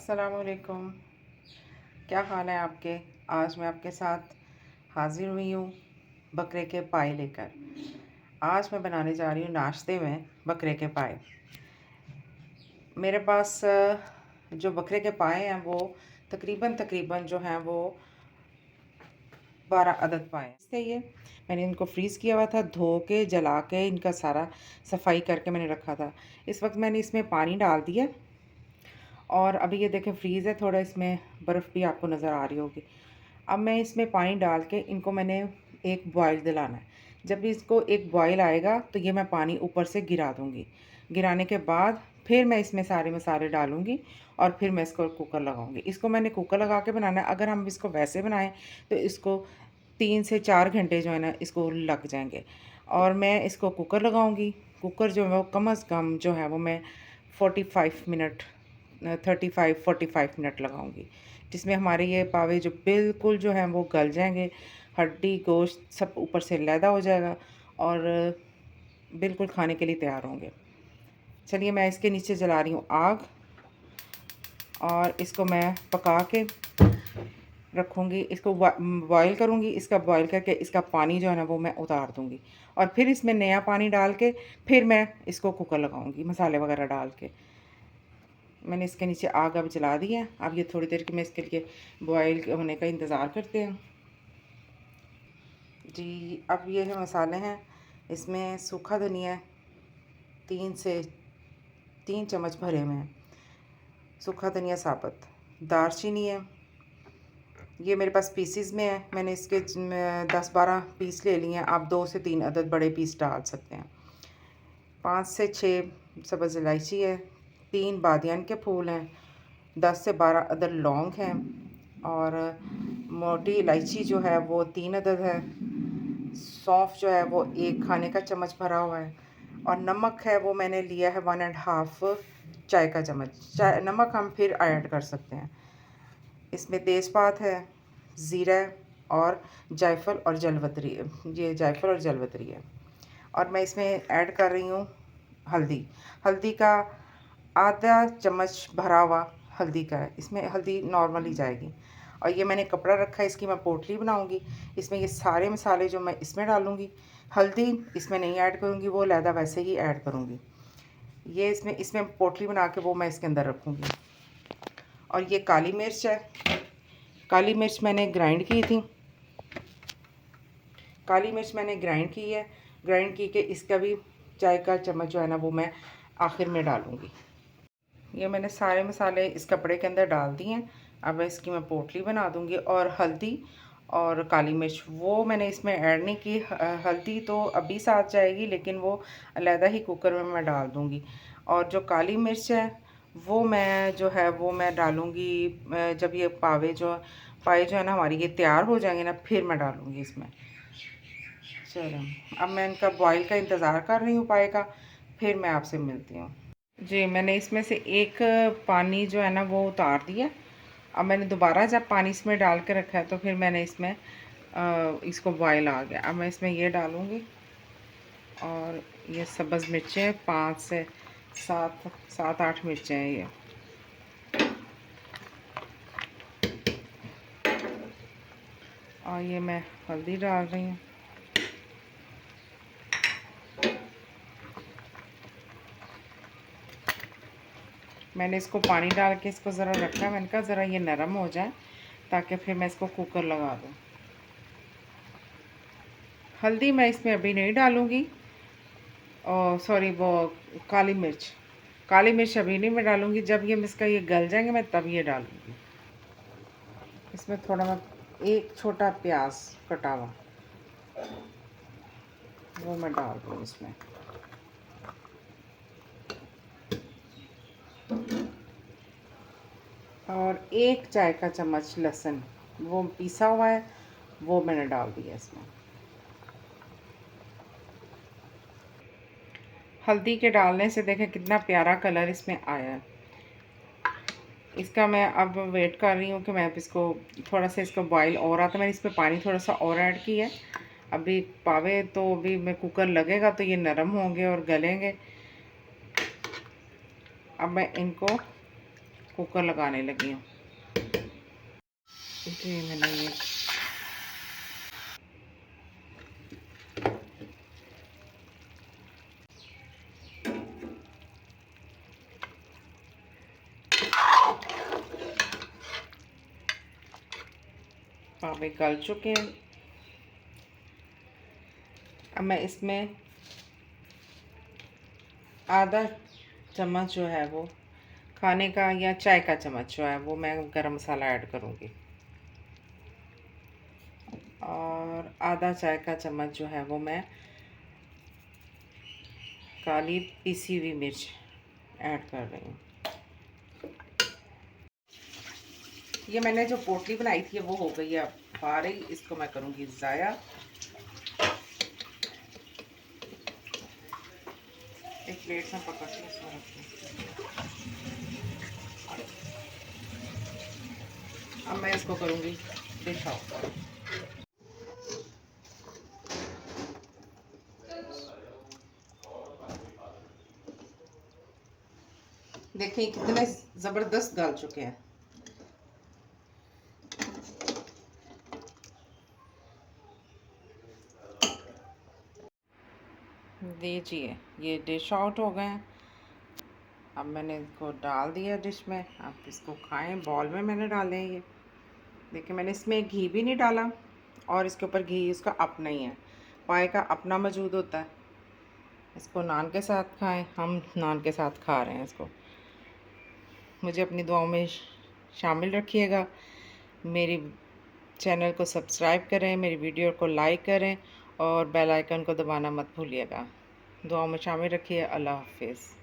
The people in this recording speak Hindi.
अस्सलामुअलैकुम। क्या हाल है आपके। आज मैं आपके साथ हाज़िर हुई हूँ बकरे के पाए लेकर। आज मैं बनाने जा रही हूँ नाश्ते में बकरे के पाए। मेरे पास जो बकरे के पाए हैं वो तकरीबन जो हैं वो 12 अदद पाए हैं। ये मैंने इनको फ्रीज़ किया हुआ था, धो के जला के इनका सारा सफाई करके मैंने रखा था। इस वक्त मैंने इसमें पानी डाल दिया और अभी ये देखें फ्रीज़ है, थोड़ा इसमें बर्फ़ भी आपको नज़र आ रही होगी। अब मैं इसमें पानी डाल के इनको मैंने एक बॉयल दिलाना है। जब भी इसको एक बॉयल आएगा तो ये मैं पानी ऊपर से गिरा दूँगी। गिराने के बाद फिर मैं इसमें सारे मसाले डालूँगी और फिर मैं इसको कुकर लगाऊँगी। इसको मैंने कुकर लगा के बनाना है। अगर हम इसको वैसे बनाएँ तो इसको 3 से 4 घंटे जो है ना इसको लग जाएँगे। और मैं इसको कुकर लगाऊँगी। कुकर जो है वो कम से कम जो है वो मैं 45 मिनट 35-45 मिनट लगाऊंगी, जिसमें हमारे ये पावे जो बिल्कुल जो हैं वो गल जाएंगे, हड्डी गोश्त सब ऊपर से लैदा हो जाएगा और बिल्कुल खाने के लिए तैयार होंगे। चलिए मैं इसके नीचे जला रही हूँ आग और इसको मैं पका के रखूँगी। इसको बॉयल करूँगी। इसका बॉयल करके इसका पानी जो है ना वो मैं उतार दूँगी और फिर इसमें नया पानी डाल के फिर मैं इसको कुकर लगाऊँगी मसाले वगैरह डाल के। मैंने इसके नीचे आग अब जला दी है। अब ये थोड़ी देर के मैं इसके लिए बॉयल होने का इंतज़ार करते हैं जी। अब ये जो मसाले हैं इसमें सूखा धनिया 3 चम्मच भरे हुए हैं, सूखा धनिया साबुत। दालचीनी है, ये मेरे पास पीसीज में है, मैंने इसके 10-12 पीस ले लिए हैं। आप 2 से 3 अदद बड़े पीस डाल सकते हैं। 5 से 6 सब्ज़ इलायची है, 3 बादियान के फूल हैं, 10 से 12 अदद लौंग हैं और मोटी इलायची जो है वो 3 अदद है। सौंफ जो है वो 1 खाने का चम्मच भरा हुआ है और नमक है वो मैंने लिया है 1 एंड हाफ़ चाय का चम्मच। चाय नमक हम फिर ऐड कर सकते हैं। इसमें तेज़पात है, ज़ीरा और जायफल और जलवतरी, ये जायफल और जलवतरी है। और मैं इसमें ऐड कर रही हूँ हल्दी। हल्दी का आधा चम्मच भरा हुआ हल्दी का है, इसमें हल्दी नॉर्मल ही जाएगी। और ये मैंने कपड़ा रखा है, इसकी मैं पोटली बनाऊंगी। इसमें ये सारे मसाले जो मैं इसमें डालूंगी, हल्दी इसमें नहीं ऐड करूंगी, वो लहदा वैसे ही ऐड करूंगी। ये इसमें पोटली बना के वो मैं इसके अंदर रखूंगी। और ये काली मिर्च है, काली मिर्च मैंने ग्राइंड की थी, काली मिर्च मैंने ग्राइंड की है। ग्राइंड की के इसका भी चाय का चम्मच जो है ना वो मैं आखिर में डालूंगी। ये मैंने सारे मसाले इस कपड़े के अंदर डाल दिए हैं। अब इसकी मैं पोटली बना दूंगी। और हल्दी और काली मिर्च वो मैंने इसमें ऐड नहीं की। हल्दी तो अभी साथ जाएगी, लेकिन वो अलहदा ही कुकर में मैं डाल दूंगी। और जो काली मिर्च है वो मैं जो है वो मैं डालूंगी जब ये पाए जो है ना हमारी ये तैयार हो जाएंगे ना, फिर मैं डालूंगी इसमें। चलो अब मैं इनका बॉईल का इंतज़ार कर रही हूँ पाए का, फिर मैं आपसे मिलती हूँ जी। मैंने इसमें से एक पानी जो है ना वो उतार दिया। अब मैंने दोबारा जब पानी इसमें डाल के रखा है तो फिर मैंने इसमें इसको बॉईल आ गया। अब मैं इसमें ये डालूँगी और ये सब्ज़ मिर्चें 5 से 7-8 मिर्चें हैं ये। और ये मैं हल्दी डाल रही हूँ। मैंने इसको पानी डाल के इसको ज़रा रखा, मैंने कहा ज़रा ये नरम हो जाए ताकि फिर मैं इसको कुकर लगा दूँ। हल्दी मैं इसमें अभी नहीं डालूँगी, और सॉरी वो काली मिर्च अभी नहीं मैं डालूँगी। जब ये इसका ये गल जाएंगे मैं तब ये डालूँगी। इसमें थोड़ा मैं एक छोटा प्याज कटा हुआ वो मैं डाल दूँ इसमें। और 1 चाय का चम्मच लहसुन वो पीसा हुआ है वो मैंने डाल दिया इसमें। हल्दी के डालने से देखें कितना प्यारा कलर इसमें आया है। इसका मैं अब वेट कर रही हूँ कि मैं इसको थोड़ा सा इसको बॉईल और आता, मैंने इसमें पानी थोड़ा सा और ऐड किया है। अभी पावे तो अभी मैं कुकर लगेगा तो ये नरम होंगे और गलेंगे। अब मैं इनको कुकर लगाने लगी हूँ। जी मैंने ये पावे गल चुके हैं। अब मैं इसमें आधा चम्मच जो है वो खाने का या चाय का चम्मच जो है वो मैं गरम मसाला ऐड करूँगी, और आधा चाय का चम्मच जो है वो मैं काली पिसी हुई मिर्च ऐड कर रही हूँ। ये मैंने जो पोटली बनाई थी वो हो गई है बाहर ही, इसको मैं करूँगी ज़ाया। एक प्लेट में पकड़ के इसमें रखूँ। अब मैं इसको करूँगी डिश आउट। देखिए कितने ज़बरदस्त गल चुके हैं। दीजिए ये डिश आउट हो गए हैं। अब मैंने इसको डाल दिया डिश में, आप इसको खाएं। बॉल में मैंने डाले हैं ये। देखिए मैंने इसमें घी भी नहीं डाला, और इसके ऊपर घी इसका अपना ही है, पाए का अपना मौजूद होता है। इसको नान के साथ खाएं, हम नान के साथ खा रहे हैं इसको। मुझे अपनी दुआओं में शामिल रखिएगा। मेरी चैनल को सब्सक्राइब करें, मेरी वीडियो को लाइक करें, और बेल आइकन को दबाना मत भूलिएगा। दुआओं में शामिल रखिए। अल्लाह हाफिज़।